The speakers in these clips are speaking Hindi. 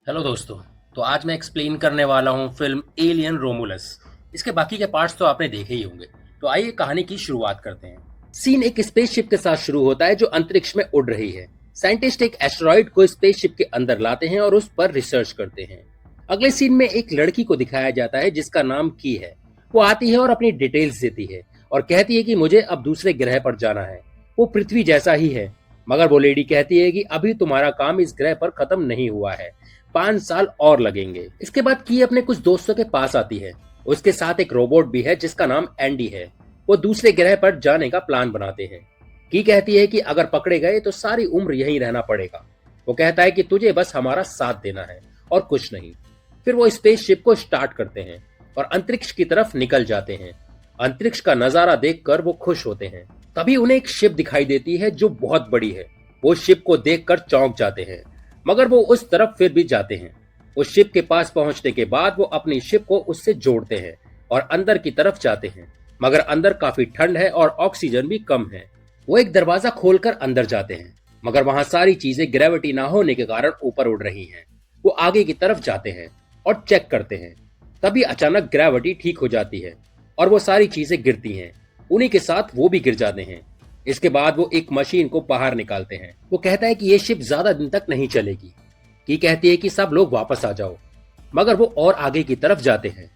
हेलो दोस्तों। तो आज मैं एक्सप्लेन करने वाला हूँ फिल्म एलियन रोमुलस। इसके बाकी के पार्ट्स तो आपने देखे ही होंगे। तो आइए कहानी की शुरुआत करते हैं। सीन एक स्पेसशिप के साथ शुरू होता है जो अंतरिक्ष में उड़ रही है। साइंटिस्ट एक एस्टेरॉइड को स्पेसशिप के अंदर लाते हैं और उस पर रिसर्च करते हैं। अगले सीन में एक लड़की को दिखाया जाता है जिसका नाम की है। वो आती है और अपनी डिटेल्स देती है और कहती है कि मुझे अब दूसरे ग्रह पर जाना है। वो पृथ्वी जैसा ही है, मगर वो लेडी कहती है कि अभी तुम्हारा काम इस ग्रह पर खत्म नहीं हुआ है, 5 साल और लगेंगे। इसके बाद की अपने कुछ दोस्तों के पास आती है। उसके साथ एक रोबोट भी है जिसका नाम एंडी है। वो दूसरे ग्रह पर जाने का प्लान बनाते हैं। की कहती है कि अगर पकड़े गए तो सारी उम्र यहीं रहना पड़ेगा। वो कहता है कि तुझे बस हमारा साथ देना है और कुछ नहीं। फिर वो स्पेसशिप को स्टार्ट करते हैं और अंतरिक्ष की तरफ निकल जाते हैं। अंतरिक्ष का नजारा देखकर वो खुश होते हैं। तभी उन्हें एक शिप दिखाई देती है जो बहुत बड़ी है। वो शिप को देखकर चौंक जाते हैं, मगर वो उस तरफ फिर भी जाते हैं। उस शिप के पास पहुंचने के बाद वो अपनी शिप को उससे जोड़ते हैं और अंदर की तरफ जाते हैं, मगर अंदर काफी ठंड है और ऑक्सीजन भी कम है। वो एक दरवाजा खोलकर अंदर जाते हैं, मगर वहां सारी चीजें ग्रेविटी ना होने के कारण ऊपर उड़ रही हैं। वो आगे की तरफ जाते हैं और चेक करते हैं। तभी अचानक ग्रेविटी ठीक हो जाती है और वो सारी चीजें गिरती हैं। उन्हीं के साथ वो भी गिर जाते हैं। इसके बाद वो एक मशीन को बाहर निकालते हैं। वो कहता है कि ये शिप ज्यादा दिन तक नहीं चलेगी। की कहती है कि सब लोग वापस आ जाओ, मगर वो और आगे की तरफ जाते हैं।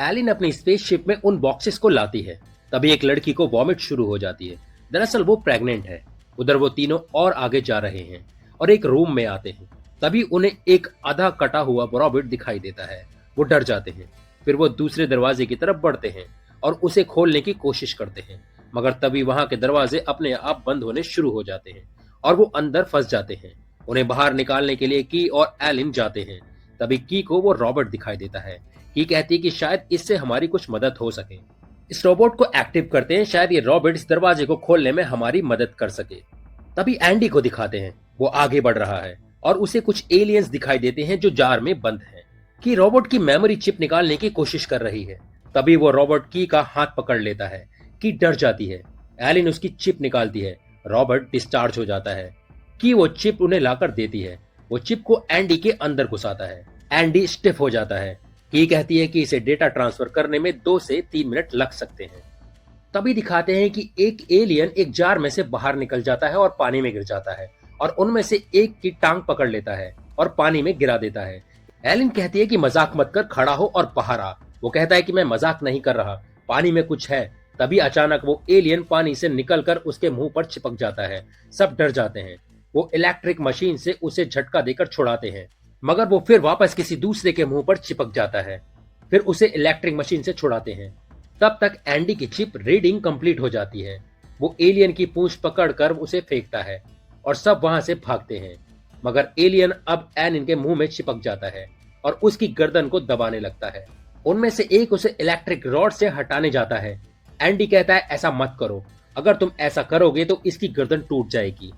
एलिन अपनी स्पेसशिप में उन बॉक्सेस को लाती है। तभी एक लड़की को वॉमिट शुरू हो जाती है। दरअसल वो प्रेग्नेंट है। उधर वो तीनों और आगे जा रहे हैं और एक रूम में आते हैं। तभी उन्हें एक आधा कटा हुआ रॉबिट दिखाई देता है। वो डर जाते हैं। फिर वो दूसरे दरवाजे की तरफ बढ़ते हैं और उसे खोलने की कोशिश करते हैं, मगर तभी वहां के दरवाजे अपने आप बंद होने शुरू हो जाते हैं और वो अंदर फंस जाते हैं। उन्हें बाहर निकालने के लिए की और एलिन जाते हैं। तभी की को वो रॉबर्ट दिखाई देता है। की कहती है कि शायद इससे हमारी कुछ मदद हो सके। इस रोबोट को एक्टिव करते हैं, शायद ये रॉबर्ट इस दरवाजे को खोलने में हमारी मदद कर सके। तभी एंडी को दिखाते हैं। वो आगे बढ़ रहा है और उसे कुछ एलियंस दिखाई देते हैं जो जार में बंद हैं। की रोबोट की मेमोरी चिप निकालने की कोशिश कर रही है। तभी वो रॉबर्ट की का हाथ पकड़ लेता है। की डर जाती है। एलिन उसकी चिप निकालती है। रॉबर्ट डिस्चार्ज हो जाता है। की वो चिप उन्हें लाकर देती है। वो चिप को एंडी के अंदर घुसाता है। एंडी स्टिफ हो जाता है। की कहती है कि इसे डेटा ट्रांसफर करने में 2 से 3 मिनट लग सकते हैं। तभी दिखाते हैं कि एक एलियन एक जार में से बाहर निकल जाता है और पानी में गिर जाता है और उनमें से एक की टांग पकड़ लेता है और पानी में गिरा देता है। एलिन कहती है कि मजाक मत कर, खड़ा हो और बाहर आ। वो कहता है कि मैं मजाक नहीं कर रहा, पानी में कुछ है। तभी अचानक वो एलियन पानी से निकलकर उसके मुंह पर चिपक जाता है। सब डर जाते हैं। वो इलेक्ट्रिक मशीन से उसे झटका देकर छुड़ाते हैं, मगर वो फिर वापस किसी दूसरे के मुंह पर चिपक जाता है। फिर उसे इलेक्ट्रिक मशीन से छुड़ाते हैं। तब तक एंडी की चिप रीडिंग कंप्लीट हो जाती है। वो एलियन की पूंछ पकड़कर उसे फेंकता है और सब वहां से भागते हैं, मगर एलियन अब एलिन के मुंह में चिपक जाता है और उसकी गर्दन को दबाने लगता है। उनमें से एक उसे इलेक्ट्रिक रॉड से हटाने जाता है। एंडी कहता है ऐसा मत करो, अगर तुम ऐसा करोगे तो इसकी गर्दन टूट जाएगी।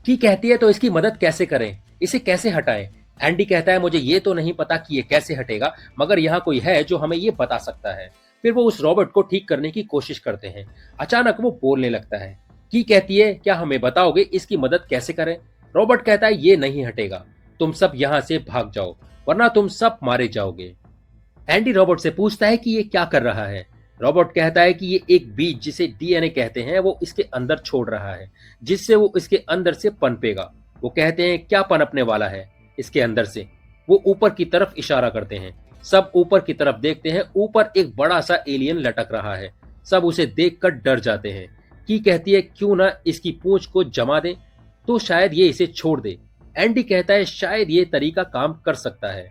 की कहती है तो इसकी मदद कैसे करें, इसे कैसे हटाएं। एंडी कहता है मुझे ये तो नहीं पता कि ये कैसे हटेगा, मगर यहाँ कोई है जो हमें ये बता सकता है। फिर वो उस रॉबर्ट को ठीक करने की कोशिश करते हैं। अचानक वो बोलने लगता है। की कहती है क्या हमें बताओगे इसकी मदद कैसे करें। रॉबर्ट कहता है ये नहीं हटेगा, तुम सब यहाँ से भाग जाओ वरना तुम सब मारे जाओगे। एंडी रॉबर्ट से पूछता है कि ये क्या कर रहा है। रॉबर्ट कहता है कि ये एक बीज जिसे डीएनए कहते हैं वो इसके अंदर छोड़ रहा है, जिससे वो इसके अंदर से पनपेगा। वो कहते हैं क्या पनपने वाला है इसके अंदर से। वो ऊपर की तरफ इशारा करते हैं। सब ऊपर की तरफ देखते हैं। ऊपर एक बड़ा सा एलियन लटक रहा है। सब उसे देखकर डर जाते हैं। की कहती है क्यों ना इसकी पूंछ को जमा दें, तो शायद ये इसे छोड़ दे। एंडी कहता है शायद ये तरीका काम कर सकता है।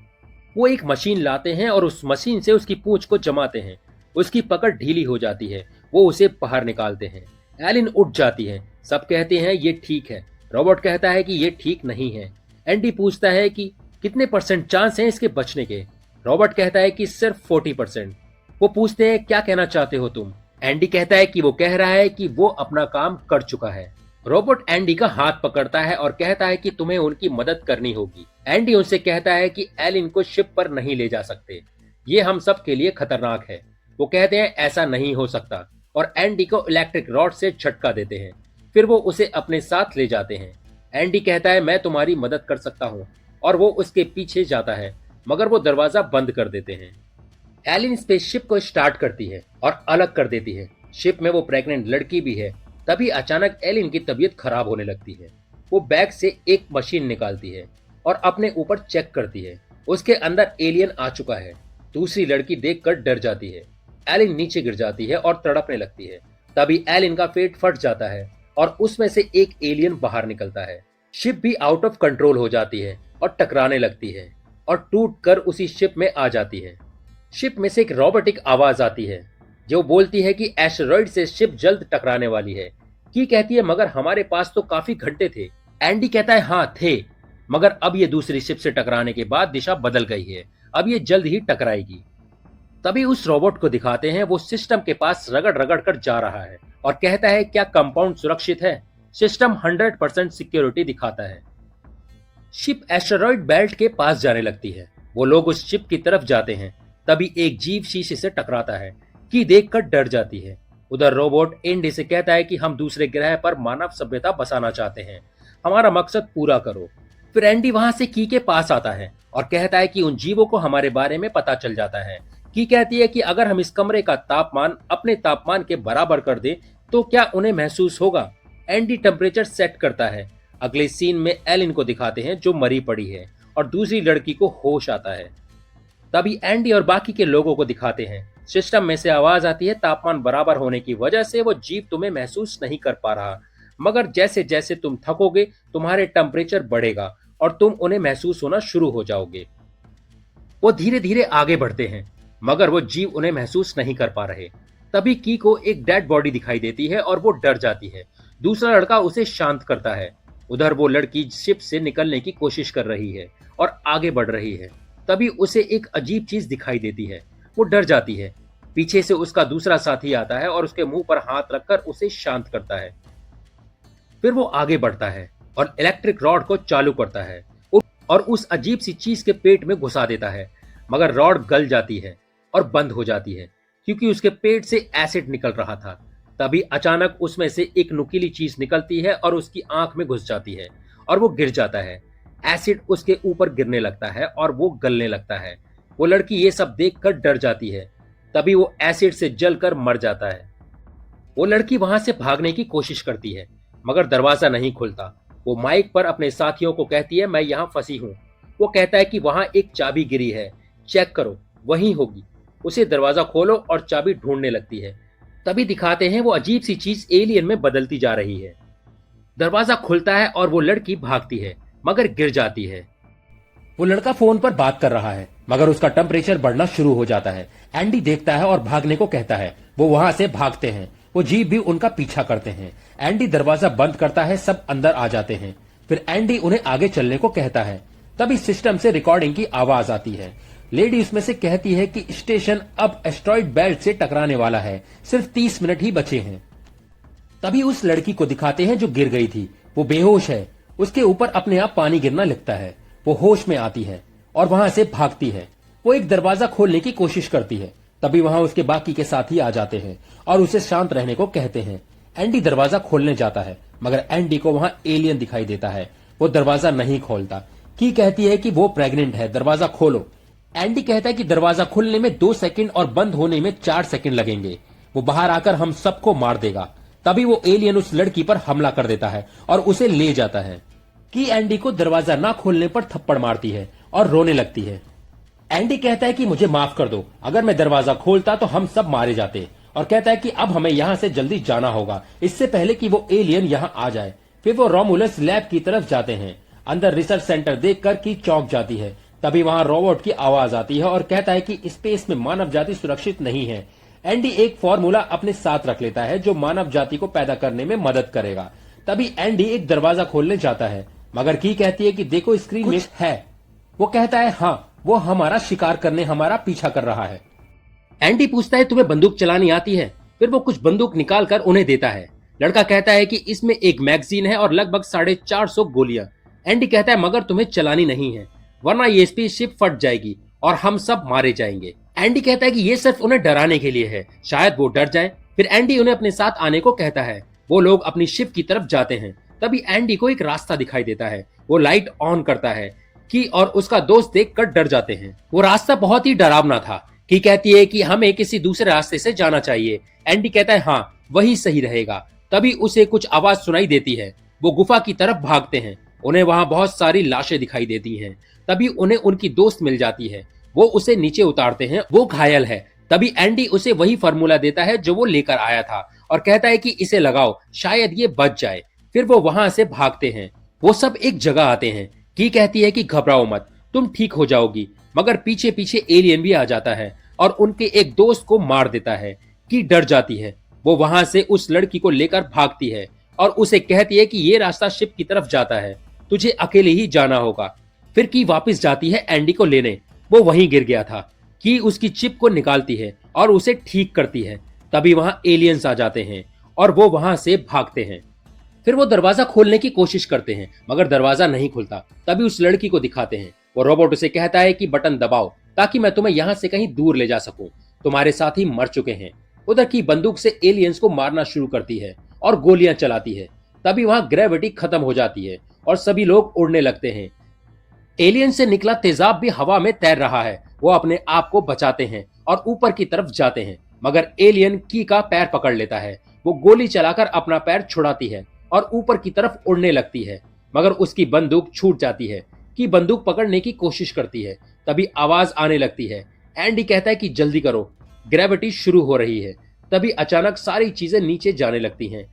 वो एक मशीन लाते हैं और उस मशीन से उसकी पूंछ को जमाते हैं। उसकी पकड़ ढीली हो जाती है। वो उसे बाहर निकालते हैं। एलिन उठ जाती है। सब कहते हैं ये ठीक है। रॉबर्ट कहता है कि ये ठीक नहीं है। एंडी पूछता है कि कितने % चांस हैं इसके बचने के। रॉबर्ट कहता है कि सिर्फ 40%। वो पूछते हैं क्या कहना चाहते हो तुम। एंडी कहता है कि वो कह रहा है कि वो अपना काम कर चुका है। रॉबर्ट एंडी का हाथ पकड़ता है और कहता है कि तुम्हें उनकी मदद करनी होगी। एंडी उनसे कहता है कि एलिन को शिप पर नहीं ले जा सकते, ये हम सब के लिए खतरनाक है। वो कहते हैं ऐसा नहीं हो सकता और एंडी को इलेक्ट्रिक रॉड से झटका देते हैं। फिर वो उसे अपने साथ ले जाते हैं। एंडी कहता है मैं तुम्हारी मदद कर सकता हूँ। और वो उसके पीछे जाता है, मगर वो दरवाजा बंद कर देते हैं। एलिन स्पेसशिप को स्टार्ट करती है और अलग कर देती है। शिप में वो प्रेग्नेंट लड़की भी है। तभी अचानक एलिन की तबीयत खराब होने लगती है। वो बैग से एक मशीन निकालती है और अपने ऊपर चेक करती है। उसके अंदर एलियन आ चुका है। दूसरी लड़की देखकर डर जाती है। एलिन नीचे गिर जाती है और तड़पने लगती है। तभी एलिन का पेट फट जाता है और उसमें से एक एलियन बाहर निकलता है। शिप भी आउट ऑफ कंट्रोल हो जाती है और टकराने लगती है और टूट कर उसी शिप में आ जाती है। शिप में से एक रोबोटिक आवाज आती है जो बोलती है कि एस्टेरॉइड से शिप जल्द टकराने वाली है। की कहती है मगर हमारे पास तो काफी घंटे थे। एंडी कहता है हाँ थे, मगर अब ये दूसरी शिप से टकराने के बाद दिशा बदल गई है। अब ये जल्द ही टकराएगी। तभी उस रोबोट को दिखाते हैं, वो सिस्टम के पास रगड़ रगड़ कर जा रहा है और कहता है क्या कंपाउंड सुरक्षित है। सिस्टम 100% सिक्योरिटी दिखाता है। शिप एस्टेरॉइड बेल्ट के पास जाने लगती है। वो लोग उस शिप की तरफ जाते हैं। तभी एक जीव शीशे से टकराता है। की देखकर डर जाती है। उधर रोबोट एंडी से कहता है कि हम दूसरे ग्रह पर मानव सभ्यता बसाना चाहते हैं, हमारा मकसद पूरा करो। फिर एंडी वहां से की के पास आता है और कहता है कि उन जीवों को हमारे बारे में पता चल जाता है। की कहती है कि अगर हम इस कमरे का तापमान अपने तापमान के बराबर कर दें तो क्या उन्हें महसूस होगा। एंडी टेम्परेचर सेट करता है। अगले सीन में एलिन को दिखाते हैं जो मरी पड़ी है और दूसरी लड़की को होश आता है। तभी एंडी और बाकी के लोगों को दिखाते हैं। सिस्टम में से आवाज आती है तापमान बराबर होने की वजह से वो जीव तुम्हें महसूस नहीं कर पा रहा, मगर जैसे जैसे तुम थकोगे तुम्हारे टेम्परेचर बढ़ेगा और तुम उन्हें महसूस होना शुरू हो जाओगे। वो धीरे धीरे आगे बढ़ते हैं, मगर वो जीव उन्हें महसूस नहीं कर पा रहे। तभी की को एक डेड बॉडी दिखाई देती है और वो डर जाती है। दूसरा लड़का उसे शांत करता है। उधर वो लड़की शिप से निकलने की कोशिश कर रही है और आगे बढ़ रही है। तभी उसे एक अजीब चीज दिखाई देती है। वो डर जाती है। पीछे से उसका दूसरा साथी आता है और उसके मुंह पर हाथ रखकर उसे शांत करता है। फिर वो आगे बढ़ता है और इलेक्ट्रिक रॉड को चालू करता है और उस अजीब सी चीज के पेट में घुसा देता है, मगर रॉड गल जाती है और बंद हो जाती है क्योंकि उसके पेट से एसिड निकल रहा था। तभी अचानक उसमें से एक नुकीली चीज निकलती है और उसकी आंख में घुस जाती है और वो गिर जाता है। एसिड उसके ऊपर गिरने लगता है और वो गलने लगता है। वो लड़की ये सब देखकर डर जाती है। तभी वो एसिड से जलकर मर जाता है। वो लड़की वहां से भागने की कोशिश करती है, मगर दरवाजा नहीं खुलता। वो माइक पर अपने साथियों को कहती है मैं यहाँ फंसी हूँ। वो कहता है कि वहां एक चाबी गिरी है, चेक करो, वहीं होगी। उसे दरवाजा खोलो और चाबी ढूंढने लगती है। तभी दिखाते हैं वो अजीब सी चीज एलियन में बदलती जा रही है। दरवाजा खुलता है और वो लड़की भागती है, मगर गिर जाती है। वो लड़का फोन पर बात कर रहा है, मगर उसका टेम्परेचर बढ़ना शुरू हो जाता है। एंडी देखता है और भागने को कहता है। वो वहां से भागते हैं। वो जीव भी उनका पीछा करते हैं। एंडी दरवाजा बंद करता है, सब अंदर आ जाते हैं। फिर एंडी उन्हें आगे चलने को कहता है। तभी सिस्टम से रिकॉर्डिंग की आवाज आती है। लेडी उसमें से कहती है कि स्टेशन अब एस्टेरॉइड बेल्ट से टकराने वाला है, सिर्फ 30 मिनट ही बचे हैं। तभी उस लड़की को दिखाते हैं जो गिर गई थी। वो बेहोश है। उसके ऊपर अपने आप पानी गिरना लगता है। वो होश में आती है और वहां से भागती है। वो एक दरवाजा खोलने की कोशिश करती है। तभी वहां उसके बाकी के साथी आ जाते हैं और उसे शांत रहने को कहते हैं। एंडी दरवाजा खोलने जाता है, मगर एंडी को वहां एलियन दिखाई देता है। वो दरवाजा नहीं खोलता। की कहती है कि वो प्रेग्नेंट है, दरवाजा खोलो। एंडी कहता है कि दरवाजा खुलने में 2 सेकंड और बंद होने में 4 सेकंड लगेंगे। वो बाहर आकर हम सबको मार देगा। तभी वो एलियन उस लड़की पर हमला कर देता है और उसे ले जाता है। की एंडी को दरवाजा ना खोलने पर थप्पड़ मारती है और रोने लगती है। एंडी कहता है कि मुझे माफ कर दो, अगर मैं दरवाजा खोलता तो हम सब मारे जाते, और कहता है कि अब हमें यहां से जल्दी जाना होगा, इससे पहले कि वो एलियन यहां आ जाए। फिर वो रोमुलस लैब की तरफ जाते हैं। अंदर रिसर्च सेंटर देखकर की चौंक जाती है। तभी वहां रोबोट की आवाज आती है और कहता है कि स्पेस में मानव जाति सुरक्षित नहीं है। एंडी एक फॉर्मूला अपने साथ रख लेता है जो मानव जाति को पैदा करने में मदद करेगा। तभी एंडी एक दरवाजा खोलने जाता है, मगर की कहती है कि देखो स्क्रीन में है। वो कहता है हाँ, वो हमारा शिकार करने हमारा पीछा कर रहा है। एंडी पूछता है तुम्हें बंदूक चलानी आती है? फिर वो कुछ बंदूक निकाल कर उन्हें देता है। लड़का कहता है कि इसमें एक मैगजीन है और लगभग 450 गोलियां। एंडी कहता है मगर तुम्हें चलानी नहीं है, वरना ये स्पेसशिप फट जाएगी और हम सब मारे जाएंगे। एंडी कहता है कि ये सिर्फ उन्हें डराने के लिए है, शायद वो डर जाए। फिर एंडी उन्हें अपने साथ आने को कहता है। वो लोग अपनी शिप की तरफ जाते हैं। तभी एंडी को एक रास्ता दिखाई देता है। वो लाइट ऑन करता है। की और उसका दोस्त देखकर डर जाते हैं। वो रास्ता बहुत ही डरावना था। की कहती है कि हमें किसी दूसरे रास्ते से जाना चाहिए। एंडी कहता है हाँ वही सही रहेगा। तभी उसे कुछ आवाज सुनाई देती है। वो गुफा की तरफ भागते हैं। उन्हें वहां बहुत सारी लाशें दिखाई देती हैं। तभी उन्हें उनकी दोस्त मिल जाती है। वो उसे नीचे उतारते हैं। वो घायल है। तभी एंडी उसे वही फार्मूला देता है जो वो लेकर आया था और कहता है कि इसे लगाओ, शायद ये बच जाए। फिर वो वहां से भागते हैं। वो सब एक जगह आते हैं। की कहती है कि घबराओ मत, तुम ठीक हो जाओगी। मगर पीछे पीछे एलियन भी आ जाता है और उनके एक दोस्त को मार देता है। की डर जाती है। वो वहां से उस लड़की को लेकर भागती है और उसे कहती है कि ये रास्ता शिप की तरफ जाता है, तुझे अकेले ही जाना होगा। फिर की वापस जाती है एंडी को लेने। वो वहीं गिर गया था। की उसकी चिप को निकालती है और उसे ठीक करती है। तभी वहां एलियंस आ जाते हैं और वो वहां से भागते हैं। फिर वो दरवाजा खोलने की कोशिश करते हैं मगर दरवाजा नहीं खुलता। तभी उस लड़की को दिखाते हैं। वो रोबोट उसे कहता है कि बटन दबाओ ताकि मैं तुम्हें यहाँ से कहीं दूर ले जा सकूं। तुम्हारे साथी मर चुके हैं। उधर की बंदूक से एलियंस को मारना शुरू करती है और गोलियां चलाती है। तभी वहां ग्रेविटी खत्म हो जाती है और सभी लोग उड़ने लगते हैं। एलियन से निकला तेजाब भी हवा में तैर रहा है। वो अपने आप को बचाते हैं और ऊपर की तरफ जाते हैं मगर एलियन की का पैर पकड़ लेता है। वो गोली चलाकर अपना पैर छुड़ाती है और ऊपर की तरफ उड़ने लगती है मगर उसकी बंदूक छूट जाती है। की बंदूक पकड़ने की कोशिश करती है। तभी आवाज आने लगती है। एंडी कहता है कि जल्दी करो, ग्रेविटी शुरू हो रही है। तभी अचानक सारी चीजें नीचे जाने लगती हैं।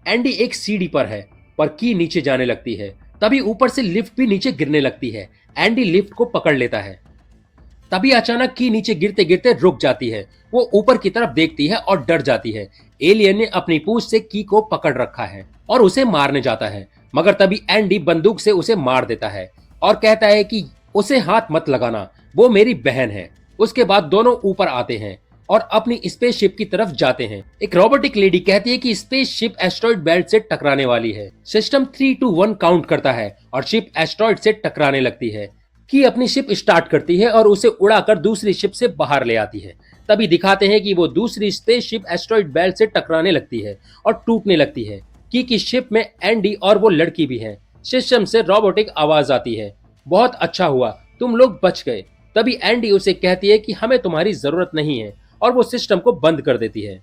एंडी एक सीढ़ी पर है पर की नीचे जाने लगती है। तभी ऊपर से लिफ्ट भी नीचे गिरने लगती है। एंडी लिफ्ट को पकड़ लेता है। तभी अचानक की नीचे गिरते गिरते रुक जाती है। वो ऊपर की तरफ देखती है और डर जाती है। एलियन ने अपनी पूंछ से की को पकड़ रखा है और उसे मारने जाता है मगर तभी एंडी बंदूक से उसे मार देता है और कहता है कि उसे हाथ मत लगाना, वो मेरी बहन है। उसके बाद दोनों ऊपर आते हैं और अपनी स्पेसशिप की तरफ जाते हैं। एक रोबोटिक लेडी कहती है कि स्पेसशिप एस्ट्रॉइड बेल्ट से टकराने वाली है। सिस्टम 3 2 1 काउंट करता है और शिप एस्ट्रॉइड से टकराने लगती है। की अपनी शिप स्टार्ट करती है और उसे उड़ाकर दूसरी शिप से बाहर ले आती है। तभी दिखाते हैं कि वो दूसरी स्पेसशिप एस्ट्रॉइड बेल्ट से टकराने लगती है और टूटने लगती है। की शिप में एंडी और वो लड़की भी है। सिस्टम से रोबोटिक आवाज आती है, बहुत अच्छा हुआ तुम लोग बच गए। तभी एंडी उसे कहती है कि हमें तुम्हारी जरूरत नहीं है और वो सिस्टम को बंद कर देती है।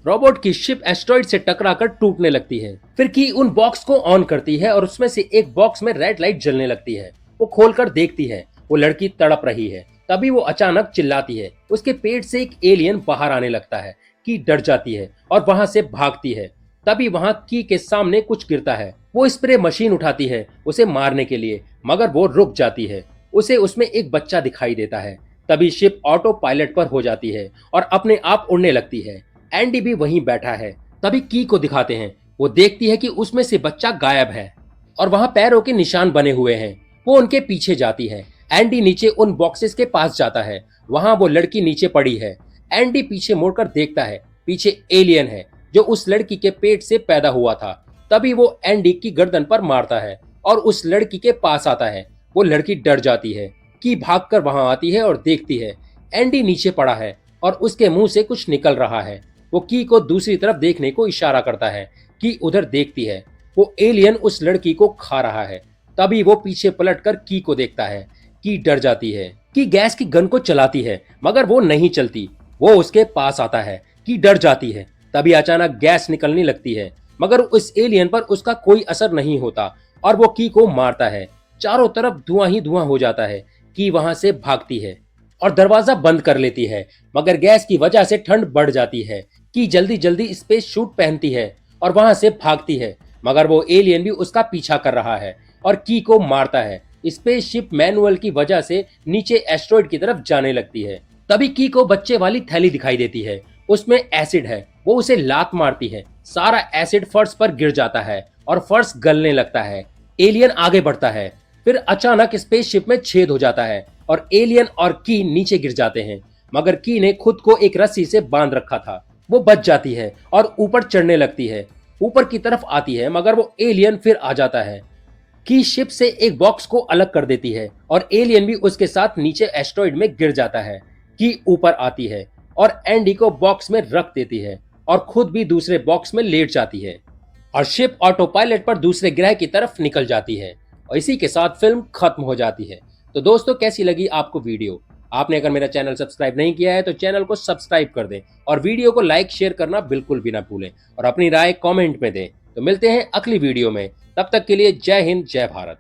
रोबोट की शिप एस्ट्रॉइड से टकराकर टूटने लगती है। फिर की उन बॉक्स को ऑन करती है और उसमें से एक बॉक्स में रेड लाइट जलने लगती है। वो खोलकर देखती है, वो लड़की तड़प रही है। तभी वो अचानक चिल्लाती है। उसके पेट से एक एलियन बाहर आने लगता है। की डर जाती है और वहां से भागती है। तभी वहां की के सामने कुछ गिरता है। वो स्प्रे मशीन उठाती है उसे मारने के लिए मगर वो रुक जाती है। उसे उसमें एक बच्चा दिखाई देता है। तभी शिप ऑटो पायलट पर हो जाती है और अपने आप उड़ने लगती है। एंडी भी वहीं बैठा है। तभी की को दिखाते हैं। वो देखती है कि उसमें से बच्चा गायब है और वहां पैरों के निशान बने हुए हैं। वो उनके पीछे जाती है। एंडी नीचे उन बॉक्सेस के पास जाता है। वहां वो लड़की नीचे पड़ी है। एंडी पीछे मुड़कर देखता है, पीछे एलियन है जो उस लड़की के पेट से पैदा हुआ था। तभी वो एंडी की गर्दन पर मारता है और उस लड़की के पास आता है। वो लड़की डर जाती है। की भागकर वहां आती है और देखती है एंडी नीचे पड़ा है और उसके मुंह से कुछ निकल रहा है। वो की को दूसरी तरफ देखने को इशारा करता है। की उधर देखती है, वो एलियन उस लड़की को खा रहा है। तभी वो पीछे पलटकर की को देखता है। की डर जाती है। की गैस की गन को चलाती है मगर वो नहीं चलती। वो उसके पास आता है। की डर जाती है। तभी अचानक गैस निकलने लगती है मगर उस एलियन पर उसका कोई असर नहीं होता और वो की को मारता है। चारों तरफ धुआं ही धुआं हो जाता है। की वहां से भागती है और दरवाजा बंद कर लेती है मगर गैस की वजह से ठंड बढ़ जाती है। की जल्दी जल्दी स्पेस सूट पहनती है और वहां से भागती है मगर वो एलियन भी उसका पीछा कर रहा है और की को मारता है। स्पेसशिप मैनुअल की वजह से नीचे एस्ट्रॉइड की तरफ जाने लगती है। तभी की को बच्चे वाली थैली दिखाई देती है। उसमें एसिड है। वो उसे लात मारती है। सारा एसिड फर्श पर गिर जाता है और फर्श गलने लगता है। एलियन आगे बढ़ता है। फिर अचानक स्पेसशिप में छेद हो जाता है और एलियन और की नीचे गिर जाते हैं मगर की ने खुद को एक रस्सी से बांध रखा था। वो बच जाती है और ऊपर चढ़ने लगती है। ऊपर की तरफ आती है मगर वो एलियन फिर आ जाता है। की शिप से एक बॉक्स को अलग कर देती है और एलियन भी उसके साथ नीचे एस्ट्रॉइड में गिर जाता है। की ऊपर आती है और एंडी को बॉक्स में रख देती है और खुद भी दूसरे बॉक्स में लेट जाती है और शिप ऑटो पायलट पर दूसरे ग्रह की तरफ निकल जाती है और इसी के साथ फिल्म खत्म हो जाती है। तो दोस्तों कैसी लगी आपको वीडियो? आपने अगर मेरा चैनल सब्सक्राइब नहीं किया है तो चैनल को सब्सक्राइब कर दें और वीडियो को लाइक शेयर करना बिल्कुल भी ना भूलें और अपनी राय कमेंट में दें। तो मिलते हैं अगली वीडियो में, तब तक के लिए जय हिंद जय भारत।